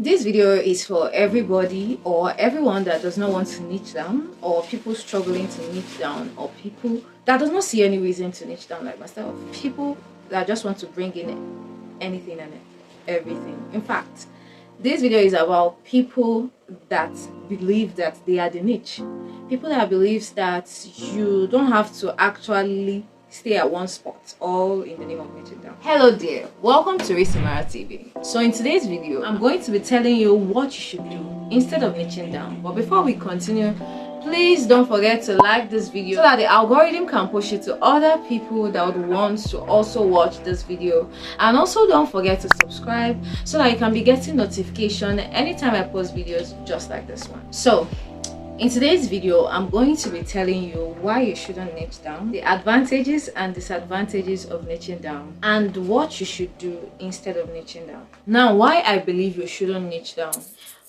This video is for everybody or everyone that does not want to niche down, or people struggling to niche down, or people that does not see any reason to niche down like myself. People that just want to bring in anything and everything. In fact, this video is about people that believe that they are the niche. People that believes that you don't have to actually stay at one spot, all in the name of niching down. Hello there, welcome to Risimara TV. So in today's video, I'm going to be telling you what you should do instead of niching down. But before we continue, please don't forget to like this video so that the algorithm can push it to other people that would want to also watch this video. And also don't forget to subscribe so that you can be getting notification anytime I post videos just like this one. So in today's video, I'm going to be telling you why you shouldn't niche down, the advantages and disadvantages of niching down, and what you should do instead of niching down. Now, why I believe you shouldn't niche down.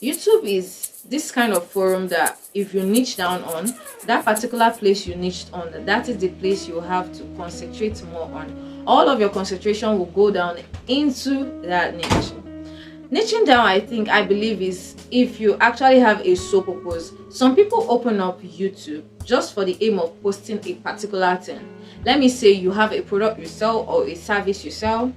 YouTube is this kind of forum that if you niche down on, that particular place you niched on, that is the place you have to concentrate more on. All of your concentration will go down into that niche. Niching down, I believe, is if you actually have a sole purpose. Some people open up YouTube just for the aim of posting a particular thing. Let me say you have a product you sell or a service you sell.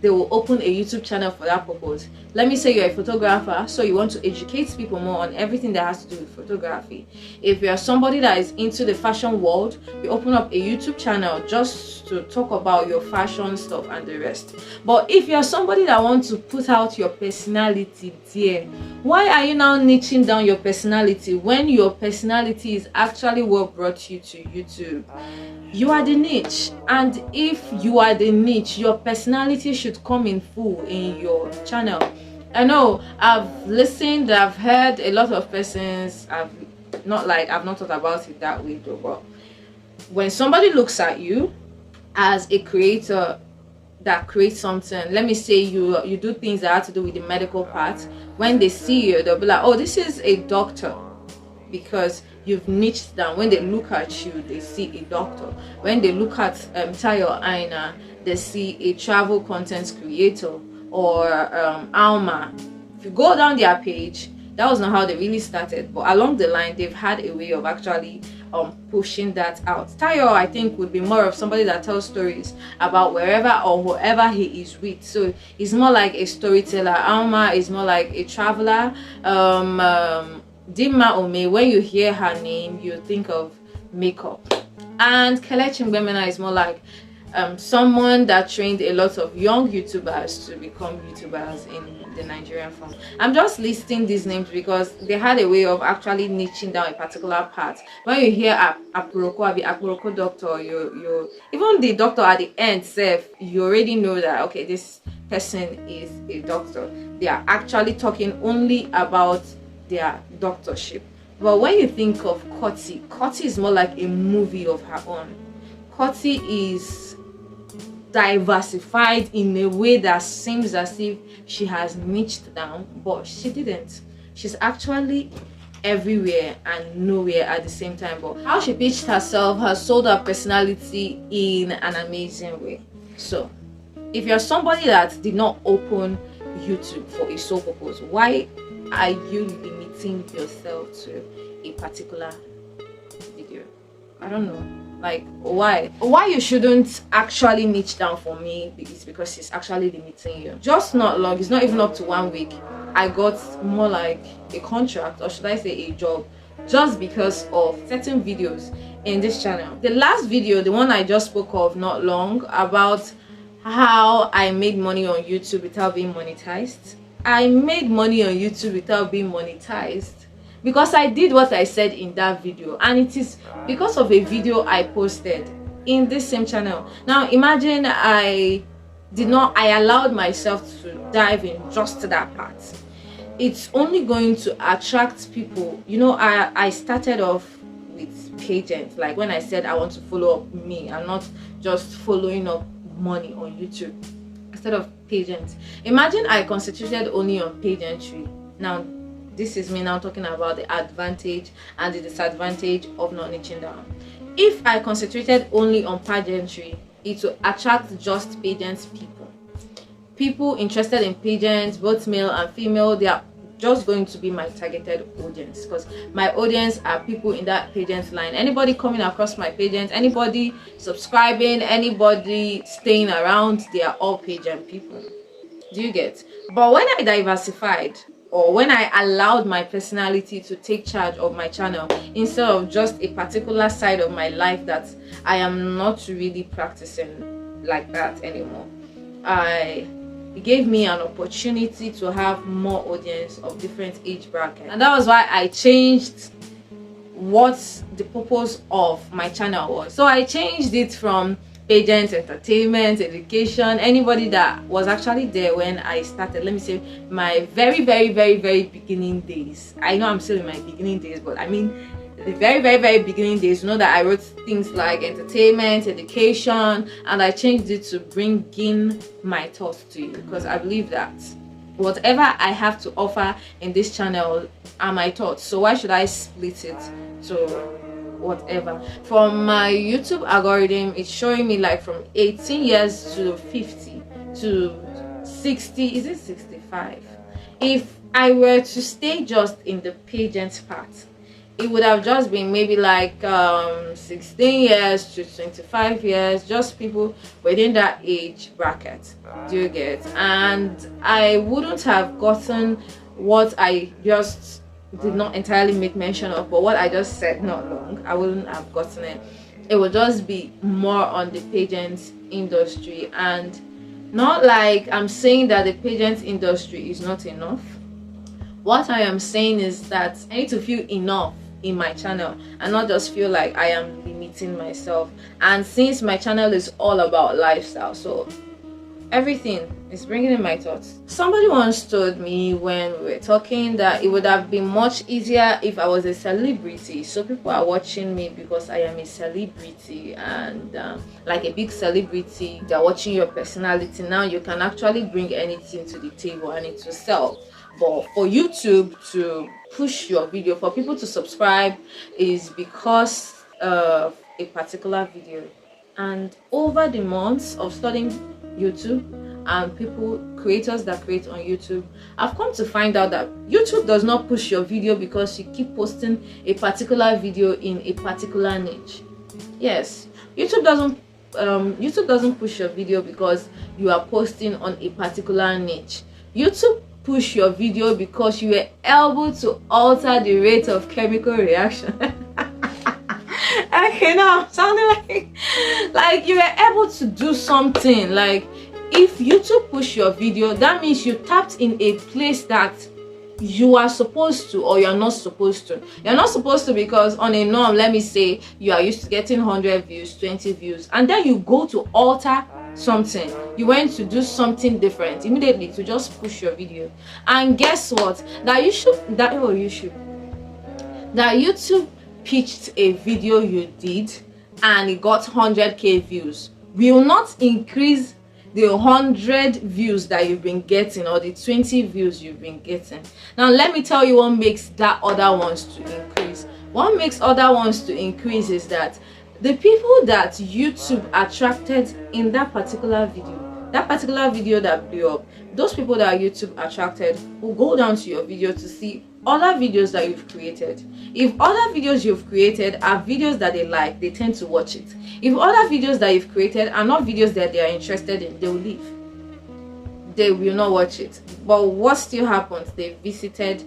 They will open a YouTube channel for that purpose. Let me say you're a photographer, so you want to educate people more on everything that has to do with photography. If you're somebody that is into the fashion world, you open up a YouTube channel just to talk about your fashion stuff and the rest. But if you're somebody that wants to put out your personality there, why are you now niching down your personality when your personality is actually what brought you to YouTube? You are the niche, and if you are the niche, your personality should come in full in your channel. I know I've listened, I've heard a lot of persons, I've not thought about it that way though, but when somebody looks at you as a creator that creates something, let me say you do things that have to do with the medical part, when they see you, they'll be like, oh, this is a doctor, because you've niched down. When they look at you, they see a doctor. When they look at Tayo Aina, they see a travel content creator or Alma. If you go down their page, that was not how they really started, but along the line they've had a way of actually pushing that out. Tayo, I think, would be more of somebody that tells stories about wherever or whoever he is with, so he's more like a storyteller. Alma is more like a traveler. Dimma Ome, when you hear her name, you think of makeup. And Kelechi Mbemena is more like someone that trained a lot of young YouTubers to become YouTubers in the Nigerian form. I'm just listing these names because they had a way of actually niching down a particular part. When you hear Apuroko doctor, you even the doctor at the end self, you already know that okay, this person is a doctor. They are actually talking only about their doctorship. But when you think of Koti is more like a movie of her own. Koti is diversified in a way that seems as if she has niched down, but she didn't. She's actually everywhere and nowhere at the same time. But how she pitched herself has sold her personality in an amazing way. So if you're somebody that did not open YouTube for a sole purpose, why are you limiting yourself to a particular video? I don't know, like why you shouldn't actually niche down. For me, is because it's actually limiting you. Just not long, it's not even up to 1 week, I got more like a contract, or should I say a job, just because of certain videos in this channel. The last video, the one I just spoke of not long, about how I made money on YouTube without being monetized. I made money on YouTube without being monetized because I did what I said in that video, and it is because of a video I posted in this same channel. Now imagine I allowed myself to dive in just that part. It's only going to attract people. You know, I started off with pageant, like when I said I want to follow up me, I'm not just following up money on YouTube. Instead of pageants, imagine I concentrated only on pageantry. Now this is me now talking about the advantage and the disadvantage of not niching down. If I concentrated only on pageantry, it will attract just pageant people. people interested in pageants, both male and female, they are just going to be my targeted audience, because my audience are people in that pageant line. Anybody coming across my pageant, anybody subscribing, anybody staying around, they are all pageant people. Do you get? But when I diversified, or when I allowed my personality to take charge of my channel instead of just a particular side of my life that I am not really practicing like that anymore, it gave me an opportunity to have more audience of different age brackets. And that was why I changed what the purpose of my channel was. So I changed it from pageant, entertainment, education, anybody that was actually there when I started, let me say my very beginning days. I know I'm still in my beginning days, but I mean the very beginning days, you know, that I wrote things like entertainment, education, and I changed it to bring in my thoughts to you, because I believe that whatever I have to offer in this channel are my thoughts. So why should I split it to whatever? From my YouTube algorithm, it's showing me like from 18 years to 50 to 60, is it 65? If I were to stay just in the pageant part, it would have just been maybe like 16 years to 25 years, just people within that age bracket. Do you get? And I wouldn't have gotten what I just did not entirely make mention of, but what I just said not long, I wouldn't have gotten it. It would just be more on the pageant industry. And not like I'm saying that the pageant industry is not enough. What I am saying is that I need to feel enough in my channel and not just feel like I am limiting myself. And since my channel is all about lifestyle, so everything is bringing in my thoughts. Somebody once told me when we were talking that it would have been much easier if I was a celebrity. So people are watching me because I am a celebrity, and like a big celebrity, they're watching your personality. Now you can actually bring anything to the table and it will sell. But for YouTube to push your video, for people to subscribe, is because of a particular video. And over the months of studying YouTube and creators that create on YouTube, I've come to find out that YouTube does not push your video because you keep posting a particular video in a particular niche. Yes, YouTube doesn't push your video because you are posting on a particular niche. YouTube push your video because you were able to alter the rate of chemical reaction. Okay, now I'm sounding like you were able to do something. Like if YouTube push your video, that means you tapped in a place that you are supposed to, or you're not supposed to. You're not supposed to because on a norm, let me say you are used to getting 100 views, 20 views, and then you go to alter something. You went to do something different immediately to just push your video. And guess what? That YouTube pitched a video you did and it got 100k views will not increase the 100 views that you've been getting or the 20 views you've been getting. Now let me tell you what makes that other ones to increase. What makes other ones to increase is that the people that YouTube attracted in that particular video that blew up, those people that YouTube attracted will go down to your video to see other videos that you've created. If other videos you've created are videos that they like, they tend to watch it. If other videos that you've created are not videos that they are interested in, they will leave. They will not watch it. But what still happens? They visited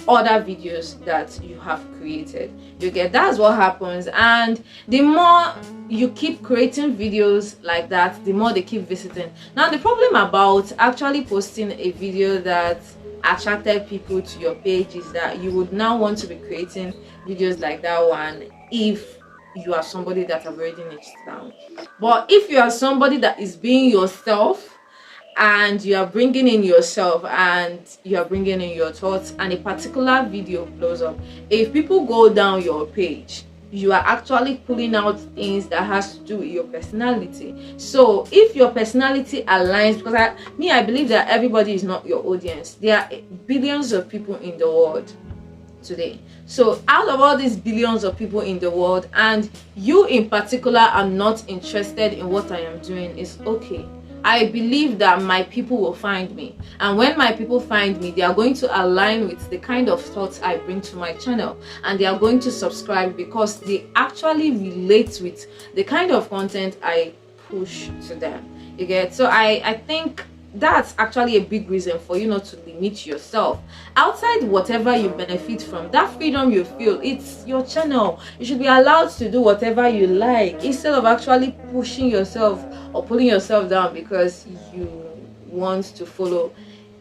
other videos that you have created. You get? That's what happens. And the more you keep creating videos like that, the more they keep visiting. Now the problem about actually posting a video that attracted people to your page is that you would now want to be creating videos like that one if you are somebody that have already niched down. But if you are somebody that is being yourself, and you are bringing in yourself and you are bringing in your thoughts, and a particular video blows up, if people go down your page, you are actually pulling out things that has to do with your personality. So if your personality aligns, because I believe that everybody is not your audience. There are billions of people in the world today. So out of all these billions of people in the world, and you in particular are not interested in what I am doing, it's okay. I believe that my people will find me, and when my people find me, they are going to align with the kind of thoughts I bring to my channel, and they are going to subscribe because they actually relate with the kind of content I push to them. You get? So I think that's actually a big reason for you not to limit yourself. Outside whatever you benefit from, that freedom you feel, it's your channel. You should be allowed to do whatever you like, instead of actually pushing yourself or pulling yourself down because you want to follow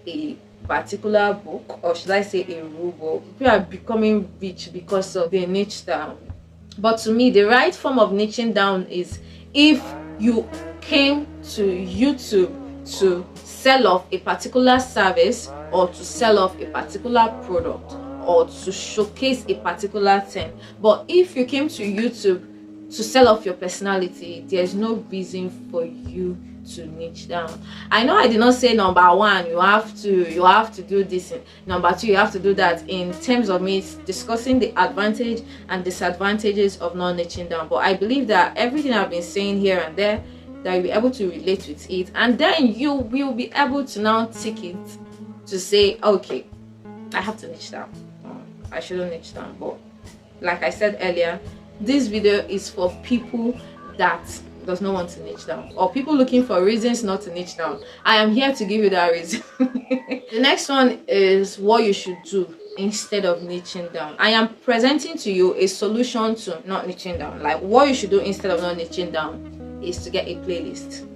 a particular book, or should I say a rule book. People are becoming rich because of their niche down. But to me, the right form of niching down is if you came to YouTube to sell off a particular service, or to sell off a particular product, or to showcase a particular thing. But if you came to YouTube to sell off your personality, there's no reason for you to niche down. I know I did not say number one you have to do this, number two you have to do that, in terms of me discussing the advantage and disadvantages of not niching down. But I believe that everything I've been saying here and there, that you'll be able to relate with it, and then you will be able to now take it to say, okay, I have to niche down, I shouldn't niche down. But like I said earlier, this video is for people that does not want to niche down, or people looking for reasons not to niche down. I am here to give you that reason. The next one is what you should do instead of niching down. I am presenting to you a solution to not niching down. Like, what you should do instead of not niching down is to get a playlist.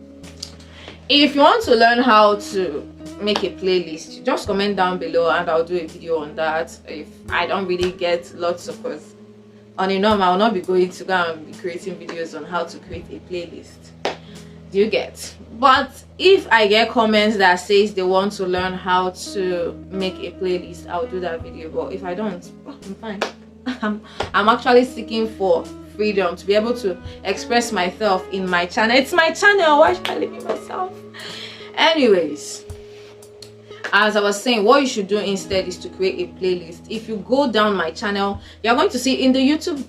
If you want to learn how to make a playlist, just comment down below and I'll do a video on that. If I don't really get lots of us on a norm, I will not be going to go and be creating videos on how to create a playlist. Do you get? But if I get comments that says they want to learn how to make a playlist, I'll do that video. But if I don't, I'm fine. I'm actually seeking for freedom to be able to express myself in my channel. It's my channel, why should I limit myself? Anyways, as I was saying, what you should do instead is to create a playlist. If you go down my channel, you're going to see in the YouTube,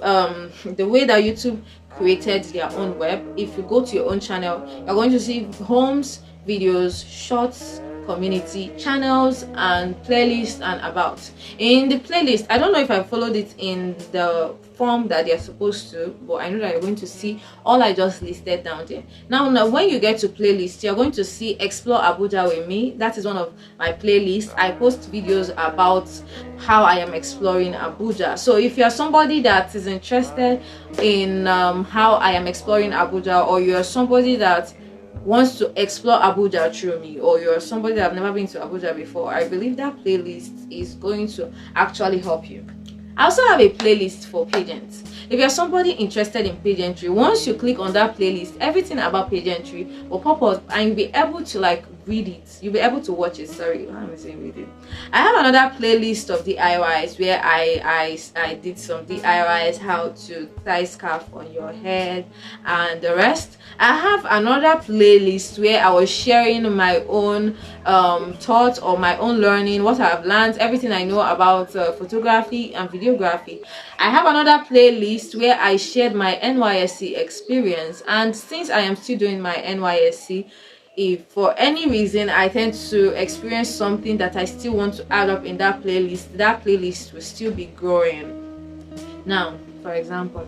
the way that YouTube created their own web. If you go to your own channel, you're going to see homes, videos, shorts, community, channels, and playlist and about. In the playlist, I don't know if I followed it in the form that they're supposed to, but I know that you're going to see all I just listed down there. Now when you get to playlist, you're going to see Explore Abuja with me. That is one of my playlists. I post videos about how I am exploring Abuja. So if you're somebody that is interested in how I am exploring Abuja, or you're somebody that wants to explore Abuja through me, or you're somebody that have never been to Abuja before, I believe that playlist is going to actually help you. I also have a playlist for pageants. If you're somebody interested in pageantry, once you click on that playlist, everything about pageantry will pop up and you'll be able to like read it. You'll be able to watch it. Sorry, why am I saying read it? I have another playlist of DIYs where I did some DIYs, how to tie scarf on your head and the rest. I have another playlist where I was sharing my own thoughts or my own learning, what I've learned, everything I know about photography and videography. I have another playlist where I shared my NYSC experience, and since I am still doing my NYSC, if for any reason I tend to experience something that I still want to add up in that playlist will still be growing. Now, for example,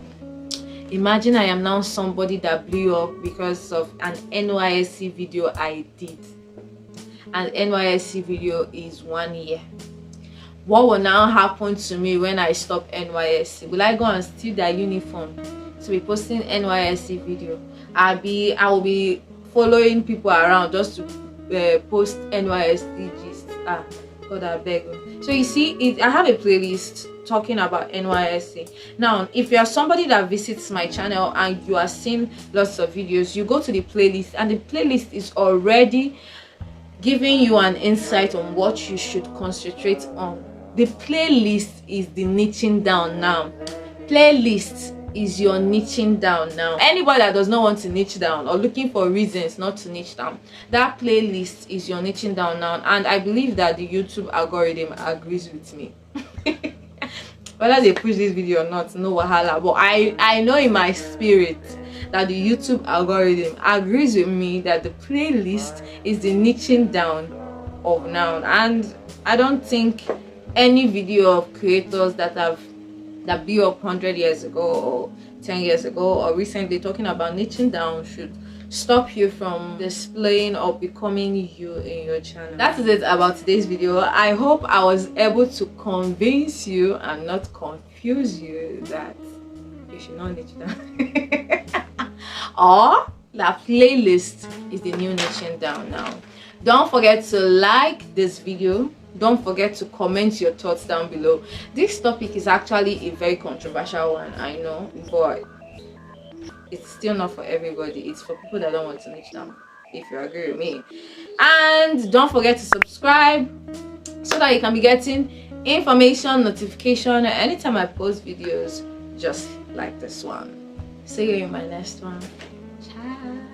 imagine I am now somebody that blew up because of an NYSC video I did. An NYSC video is 1 year. What will now happen to me when I stop NYSC? Will I go and steal their uniform to be posting NYSC video? I will be following people around just to post NYSC gist. God, I beg you. So you see, I have a playlist talking about NYSC. Now, if you are somebody that visits my channel and you are seeing lots of videos, you go to the playlist, and the playlist is already giving you an insight on what you should concentrate on. The playlist is the niching down now. Playlist is your niching down now. Anybody that does not want to niche down or looking for reasons not to niche down, that playlist is your niching down now. And I believe that the YouTube algorithm agrees with me. Whether they push this video or not, no wahala, but I know in my spirit that the YouTube algorithm agrees with me that the playlist is the niching down of now. And I don't think any video of creators that blew up 100 years ago or 10 years ago or recently talking about niching down should stop you from displaying or becoming you in your channel. That is it about today's video. I hope I was able to convince you and not confuse you that you should not niche down or that playlist is the new niching down now. Don't forget to like this video. Don't forget to comment your thoughts down below. This topic is actually a very controversial one, I know, but it's still not for everybody. It's for people that don't want to niche down, if you agree with me. And don't forget to subscribe so that you can be getting information, notification anytime I post videos just like this one. See you in my next one. Ciao.